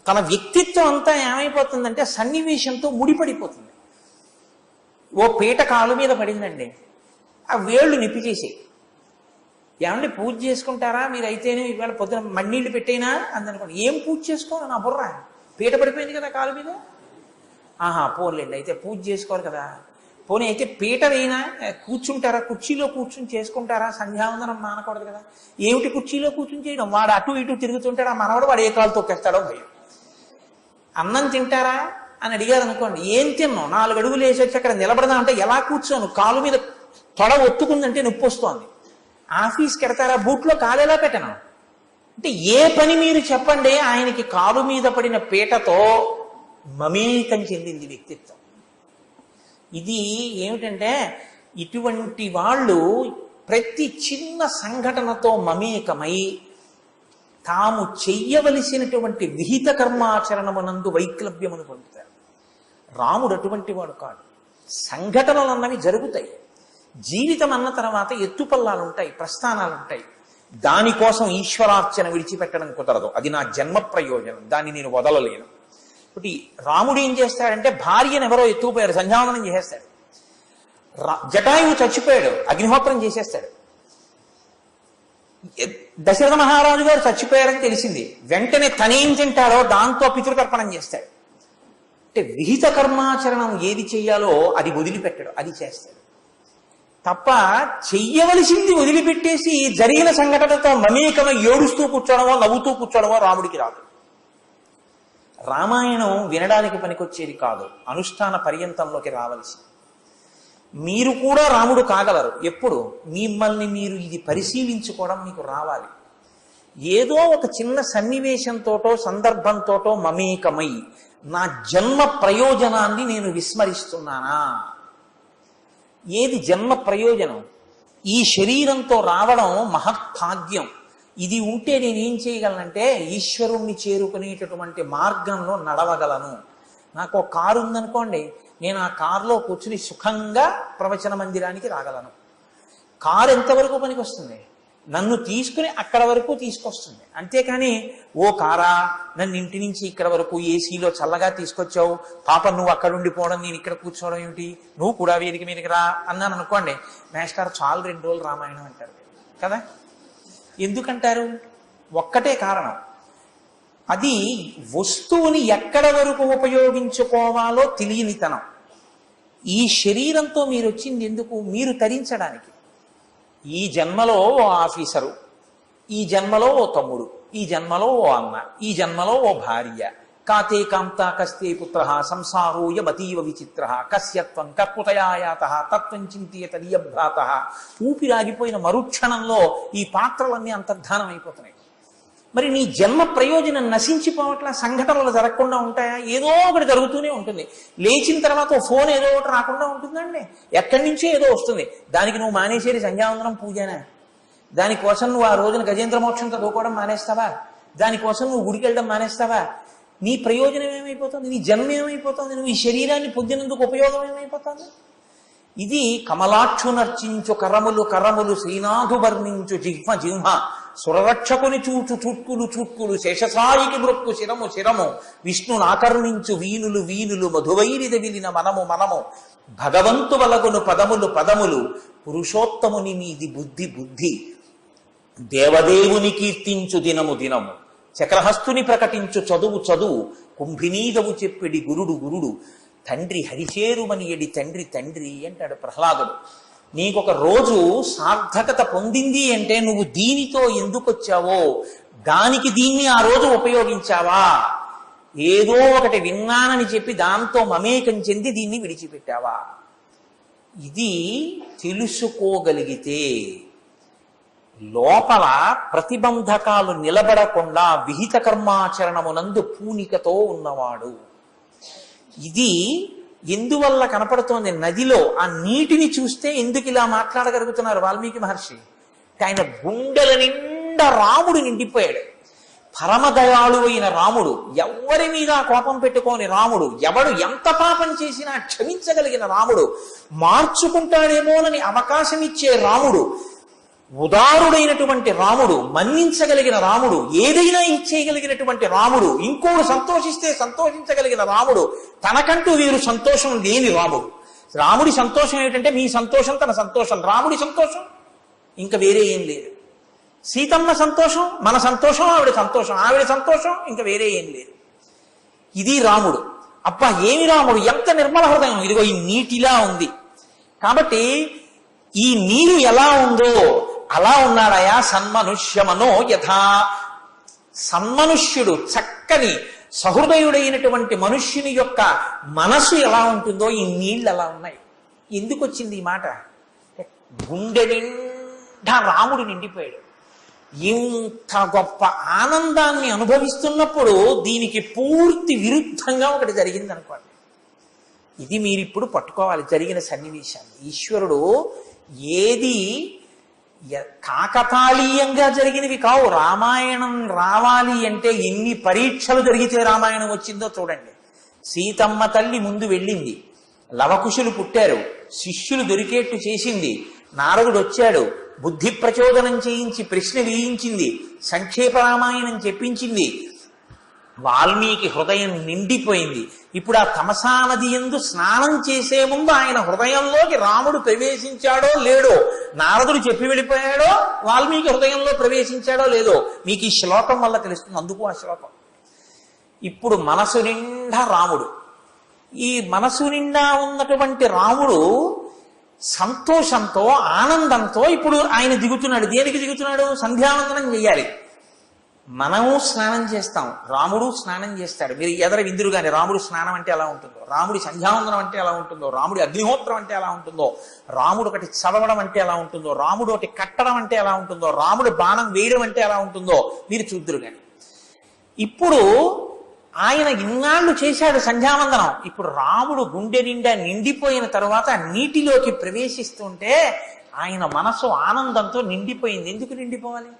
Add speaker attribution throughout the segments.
Speaker 1: తన వ్యక్తిత్వం అంతా ఏమైపోతుందంటే సన్నివేశంతో ముడిపడిపోతుంది. ఓ పీట కాలు మీద పడిందండి, ఆ వేళ్ళు నిప్పిచేసి, ఏమంటే పూజ చేసుకుంటారా మీరు అయితేనే ఇవాళ పొద్దున మన్నీళ్ళు పెట్టైనా అందనుకోండి. ఏం పూజ చేసుకోను నా బుర్ర, పీట పడిపోయింది కదా కాలు మీద. ఆహా పోలేండి, అయితే పూజ చేసుకోవాలి కదా. పోనీ అయితే పీట వేయినా కూర్చుంటారా, కుర్చీలో కూర్చుని చేసుకుంటారా, సంధ్యావందనం మానకూడదు కదా. ఏమిటి కుర్చీలో కూర్చుని చేయడం, వాడు అటు ఇటు తిరుగుతుంటాడు, ఆ మనవాడు వాడు ఏ కాలు తొక్కేస్తాడో భయం. అన్నం తింటారా అని అడిగారు అనుకోండి, ఏం తిన్నాం, 4 అడుగులు వేసి వచ్చి అక్కడ నిలబడదా అంటే ఎలా కూర్చోను, కాలు మీద తొడ ఒత్తుకుందంటే నొప్పి వస్తోంది. ఆఫీస్కి ఎడతారా, బూట్లో కాలు ఎలా పెట్టను అంటే ఏ పని మీరు చెప్పండి, ఆయనకి కాలు మీద పడిన పీటతో మమేకం చెందింది వ్యక్తిత్వం. ఇది ఏమిటంటే ఇటువంటి వాళ్ళు ప్రతి చిన్న సంఘటనతో మమేకమై తాము చెయ్యవలసినటువంటి విహిత కర్మాచరణమునందు వైక్లభ్యమును పొందుతారు. రాముడు అటువంటి వాడు కాదు. సంఘటనలు అన్నవి జరుగుతాయి. జీవితం అన్న తర్వాత ఎత్తుపల్లాలు ఉంటాయి, ప్రస్థానాలు ఉంటాయి. దానికోసం ఈశ్వరార్చన విడిచిపెట్టడం కుదరదు. అది నా జన్మ ప్రయోజనం, దాన్ని నేను వదలలేను. ఇప్పుడు రాముడు ఏం చేస్తాడంటే భార్యను ఎవరో ఎత్తుకుపోయాడు, సంధ్యావందనం చేసేస్తాడు. జటాయువు చచ్చిపోయాడు, అగ్నిహోత్రం చేసేస్తాడు. దశరథ మహారాజు గారు చచ్చిపోయారని తెలిసింది, వెంటనే తనేం తింటాడో దాంతో పితృతర్పణం చేస్తాడు. అంటే విహిత కర్మాచరణం ఏది చెయ్యాలో అది వదిలిపెట్టాడు, అది చేస్తాడు తప్ప చెయ్యవలసింది వదిలిపెట్టేసి జరిగిన సంఘటనతో మమేకమై ఏడుస్తూ కూర్చోవడమో నవ్వుతూ కూర్చోవడమో రాముడికి రాదు. రామాయణం వినడానికి పనికొచ్చేది కాదు, అనుష్ఠాన పర్యంతంలోకి రావలసి. మీరు కూడా రాముడు కాగలరు. ఎప్పుడు మిమ్మల్ని మీరు ఇది పరిశీలించుకోవడం మీకు రావాలి. ఏదో ఒక చిన్న సన్నివేశంతోటో సందర్భంతోటో మమేకమై నా జన్మ ప్రయోజనాన్ని నేను విస్మరిస్తున్నానా? ఏది జన్మ ప్రయోజనం? ఈ శరీరంతో రావడం మహత్భాగ్యం. ఇది ఉంటే నేనేం చేయగలనంటే ఈశ్వరుణ్ణి చేరుకునేటటువంటి మార్గంలో నడవగలను. నాకు ఒక కారు ఉందనుకోండి, నేను ఆ కారులో కూర్చుని సుఖంగా ప్రవచన మందిరానికి రాగలను. కారు ఎంతవరకు పనికి వస్తుంది? నన్ను తీసుకుని అక్కడ వరకు తీసుకొస్తుంది. అంతేకాని ఓ కారా నన్ను ఇంటి నుంచి ఇక్కడ వరకు ఏసీలో చల్లగా తీసుకొచ్చావు, పాప నువ్వు అక్కడ ఉండిపోవడం నేను ఇక్కడ కూర్చోవడం ఏమిటి, నువ్వు కూడా వేదిక మీదకి రా అన్నాను అనుకోండి, మేస్టార్ చాలు 2 రోజులు రామాయణం అంటారు కదా. ఎందుకంటారు? ఒక్కటే కారణం, అది వస్తువుని ఎక్కడ వరకు ఉపయోగించుకోవాలో తెలియనితనం. ఈ శరీరంతో మీరు వచ్చింది ఎందుకు? మీరు తరించడానికి. ఈ జన్మలో ఓ ఆఫీసరు, ఈ జన్మలో ఓ తమ్ముడు, ఈ జన్మలో ఓ అన్న, ఈ జన్మలో ఓ భార్య. కాతే కాంత కస్తే పుత్ర సంసారోయ మతీవ విచిత్ర కస్యత్వం కర్కుతయాయాత తత్వం చింతయత నియభ్రాత. ఊపిరాగిపోయిన మరుక్షణంలో ఈ పాత్రలన్నీ అంతర్ధానం అయిపోతున్నాయి. మరి నీ జన్మ ప్రయోజనం నశించిపోవట్లా? సంఘటనలు జరగకుండా ఉంటాయా? ఏదో ఒకటి జరుగుతూనే ఉంటుంది. లేచిన తర్వాత ఓ ఫోన్ ఏదో ఒకటి రాకుండా ఉంటుందండి, ఎక్కడి నుంచో ఏదో వస్తుంది. దానికి నువ్వు మానేసేది సంధ్యావందనం పూజనా? దానికోసం నువ్వు ఆ రోజున గజేంద్ర మోక్షం చదువుకోవడం మానేస్తావా? దానికోసం నువ్వు గుడికి వెళ్ళడం మానేస్తావా? నీ ప్రయోజనం ఏమైపోతుంది? నీ జన్మ ఏమైపోతుంది? నువ్వు ఈ శరీరాన్ని పొందినందుకు ఉపయోగం ఏమైపోతుంది? ఇది కమలాక్షునర్చించు కరములు కరములు శ్రీనాథు వర్ణించు జిహ్మ జిహ్మ సురరక్షకుని చూచు చుట్కులు చుట్కులు శేషసాయికి మృక్కు శిరము శిరము విష్ణును ఆకర్ణించు వీనులు వీనులు మధువైరిద విలిన మనము మనము భగవంతు వలగును పదములు పదములు పురుషోత్తముని మీది బుద్ధి బుద్ధి దేవదేవుని కీర్తించు దినము దినము చక్రహస్తుని ప్రకటించు చదువు చదువు కుంభినీదవు చెప్పెడి గురుడు గురుడు తండ్రి హరిచేరుమని ఎడి తండ్రి తండ్రి అంటాడు ప్రహ్లాదుడు. నీకొక రోజు సార్థకత పొందింది అంటే నువ్వు దీనితో ఎందుకు వచ్చావో దానికి దీన్ని ఆ రోజు ఉపయోగించావా? ఏదో ఒకటి విన్నానని చెప్పి దాంతో మమేకం చెంది దీన్ని విడిచిపెట్టావా? ఇది తెలుసుకోగలిగితే లోపల ప్రతిబంధకాలు నిలబడకుండా విహిత కర్మాచరణమునందు పూనికతో ఉన్నవాడు. ఇది ఎందువల్ల కనపడుతోంది? నదిలో ఆ నీటిని చూస్తే ఎందుకు ఇలా మాట్లాడగలుగుతున్నారు వాల్మీకి మహర్షి? ఆయన గుండెల నిండా రాముడు నిండిపోయాడు. పరమదయాళు అయిన రాముడు, ఎవరి మీద కోపం పెట్టుకోని రాముడు, ఎవడు ఎంత పాపం చేసినా క్షమించగలిగిన రాముడు, మార్చుకుంటాడేమోనని అవకాశం ఇచ్చే రాముడు, ఉదారుడైనటువంటి రాముడు, మన్నించగలిగిన రాముడు, ఏదైనా ఇచ్చేయగలిగినటువంటి రాముడు, ఇంకోడు సంతోషిస్తే సంతోషించగలిగిన రాముడు, తనకంటూ వీరు సంతోషం లేని రాముడు. రాముడి సంతోషం ఏమిటంటే మీ సంతోషం తన సంతోషం, రాముడి సంతోషం ఇంకా వేరే ఏం లేదు. సీతమ్మ సంతోషం మన సంతోషం, ఆవిడ సంతోషం ఆవిడ సంతోషం, ఇంకా వేరే ఏం లేదు. ఇది రాముడు. అబ్బా ఏమి రాముడు, ఎంత నిర్మల హృదయం, ఇదిగో ఈ నీటిలా ఉంది. కాబట్టి ఈ నీరు ఎలా ఉందో అలా ఉన్నాడయా సన్మనుష్యమనో యథా. సన్మనుష్యుడు, చక్కని సహృదయుడైనటువంటి మనుష్యుని యొక్క మనసు ఎలా ఉంటుందో ఈ నీళ్ళు అలా ఉన్నాయి. ఎందుకు వచ్చింది ఈ మాట? గుండె నిండా రాముడు నిండిపోయాడు. ఇంత గొప్ప ఆనందాన్ని అనుభవిస్తున్నప్పుడు దీనికి పూర్తి విరుద్ధంగా ఒకటి జరిగింది అనుకోండి. ఇది మీరిప్పుడు పట్టుకోవాలి జరిగిన సన్నివేశాన్ని. ఈశ్వరుడు ఏది కాకతాళీయంగా జరిగినవి కావు. రామాయణం రావాలి అంటే ఎన్ని పరీక్షలు జరిగితే రామాయణం వచ్చిందో చూడండి. సీతమ్మ తల్లి ముందు వెళ్ళింది, లవకుశులు పుట్టారు, శిష్యులు దొరికేట్టు చేసింది, నారదుడు వచ్చాడు, బుద్ధి ప్రచోదనం చేయించి ప్రశ్న వేయించింది, సంక్షేప రామాయణం చెప్పించింది, వాల్మీకి హృదయం నిండిపోయింది. ఇప్పుడు ఆ తమసా నది యందు స్నానం చేసే ముందు ఆయన హృదయంలోకి రాముడు ప్రవేశించాడో లేడో, నారదుడు చెప్పి వెళ్ళిపోయాడో, వాల్మీకి హృదయంలో ప్రవేశించాడో లేదో మీకు ఈ శ్లోకం వల్ల తెలుస్తుంది. అందుకు ఆ శ్లోకం. ఇప్పుడు మనసు నిండా రాముడు. ఈ మనసు నిండా ఉన్నటువంటి రాముడు సంతోషంతో ఆనందంతో ఇప్పుడు ఆయన దిగుతున్నాడు. దేనికి దిగుతున్నాడు? సంధ్యావందనం చెయ్యాలి. మనము స్నానం చేస్తాం, రాముడు స్నానం చేస్తాడు. మీరు ఎదర విందురు కానీ రాముడు స్నానం అంటే ఎలా ఉంటుందో, రాముడి సంధ్యావందనం అంటే ఎలా ఉంటుందో, రాముడి అగ్నిహోత్రం అంటే ఎలా ఉంటుందో, రాముడు ఒకటి చదవడం అంటే ఎలా ఉంటుందో, రాముడు ఒకటి కట్టడం అంటే ఎలా ఉంటుందో, రాముడు బాణం వేయడం అంటే ఎలా ఉంటుందో మీరు చూద్దురు కానీ. ఇప్పుడు ఆయన ఇన్నాళ్ళు చేశాడు సంధ్యావందనం. ఇప్పుడు రాముడు గుండె నిండా నిండిపోయిన తరువాత నీటిలోకి ప్రవేశిస్తుంటే ఆయన మనసు ఆనందంతో నిండిపోయింది. ఎందుకు నిండిపోవాలి?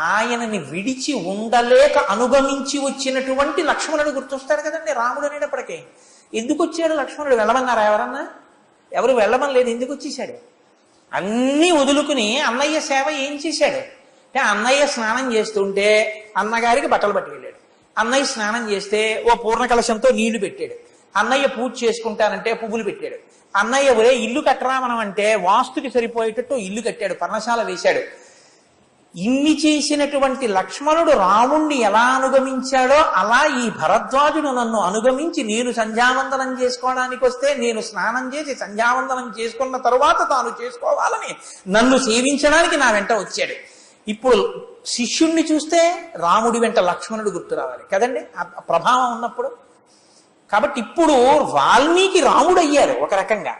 Speaker 1: ఆయనని విడిచి ఉండలేక అనుగమించి వచ్చినటువంటి లక్ష్మణుడు గుర్తొస్తాడు కదండి రాముడు అనేటప్పటికీ. ఎందుకు వచ్చాడు లక్ష్మణుడు? వెళ్ళమన్నారా ఎవరన్నా? ఎవరు వెళ్ళమని లేదు. ఎందుకు వచ్చేసాడు? అన్నీ వదులుకుని అన్నయ్య సేవ ఏం చేశాడు అంటే, అన్నయ్య స్నానం చేస్తుంటే అన్నగారికి బట్టలు పట్టుకెళ్ళాడు, అన్నయ్య స్నానం చేస్తే ఓ పూర్ణ కలశంతో నీళ్లు పెట్టాడు, అన్నయ్య పూజ చేసుకుంటానంటే పువ్వులు పెట్టాడు, అన్నయ్య ఒరే ఇల్లు కట్టరా మనం అంటే వాస్తుకి సరిపోయేటట్టు ఇల్లు కట్టాడు, పర్ణశాల వేశాడు. ఇన్ని చేసినటువంటి లక్ష్మణుడు రాముణ్ణి ఎలా అనుగమించాడో అలా ఈ భరద్వాజుడు నన్ను అనుగమించి నేను సంధ్యావందనం చేసుకోవడానికి వస్తే నేను స్నానం చేసి సంధ్యావందనం చేసుకున్న తరువాత తాను చేసుకోవాలని నన్ను సేవించడానికి నా వెంట వచ్చాడు. ఇప్పుడు శిష్యుణ్ణి చూస్తే రాముడి వెంట లక్ష్మణుడు గుర్తు రావాలి కదండి ఆ ప్రభావం ఉన్నప్పుడు. కాబట్టి ఇప్పుడు వాల్మీకి రాముడు అయ్యారు ఒక రకంగా.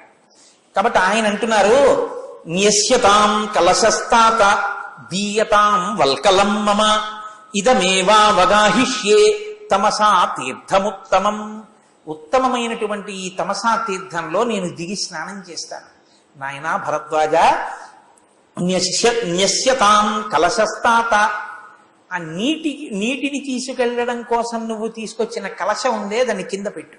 Speaker 1: కాబట్టి ఆయన అంటున్నారు, న్యస్యతాం కలశస్తాత దీయతాం వల్కలం మమ ఇదమేవావగాహిష్యే తమసా తీర్థముత్తమం. ఉత్తమమైనటువంటి ఈ తమసా తీర్థంలో నేను దిగి స్నానం చేస్తాను. నాయనా భరద్వాజ, న్యస్యతాం కలశస్తాత, ఆ నీటిని తీసుకెళ్లడం కోసం నువ్వు తీసుకొచ్చిన కలశం ఉందే దాన్ని కింద పెట్టు.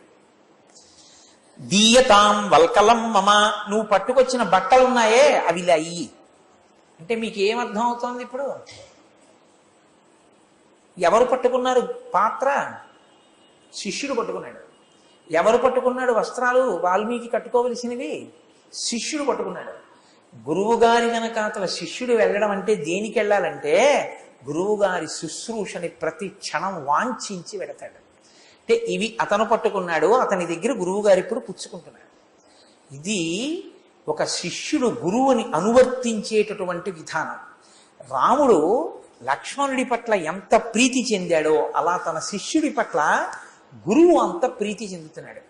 Speaker 1: దీయతాం వల్కలం మమ, నువ్వు పట్టుకొచ్చిన బట్టలున్నాయే అవి ఇలా అయ్యి. అంటే మీకు ఏమర్థం అవుతోంది? ఇప్పుడు ఎవరు పట్టుకున్నారు పాత్ర? శిష్యుడు పట్టుకున్నాడు. ఎవరు పట్టుకున్నాడు వస్త్రాలు? వాల్మీకి కట్టుకోవలసినవి శిష్యుడు పట్టుకున్నాడు. గురువు గారి వెనకాతల శిష్యుడు వెళ్ళడం అంటే దేనికి వెళ్ళాలంటే గురువు గారి శుశ్రూషని ప్రతి క్షణం వాంఛించి వెడతాడు. అంటే ఇవి అతను పట్టుకున్నాడు, అతని దగ్గర గురువు గారు ఇప్పుడు పుచ్చుకుంటున్నాడు. ఇది ఒక శిష్యుడు గురువుని అనువర్తించేటటువంటి విధానం. రాముడు లక్ష్మణుడి పట్ల ఎంత ప్రీతి చెందాడో అలా తన శిష్యుడి పట్ల గురువు అంత ప్రీతి చెందుతున్నాడు.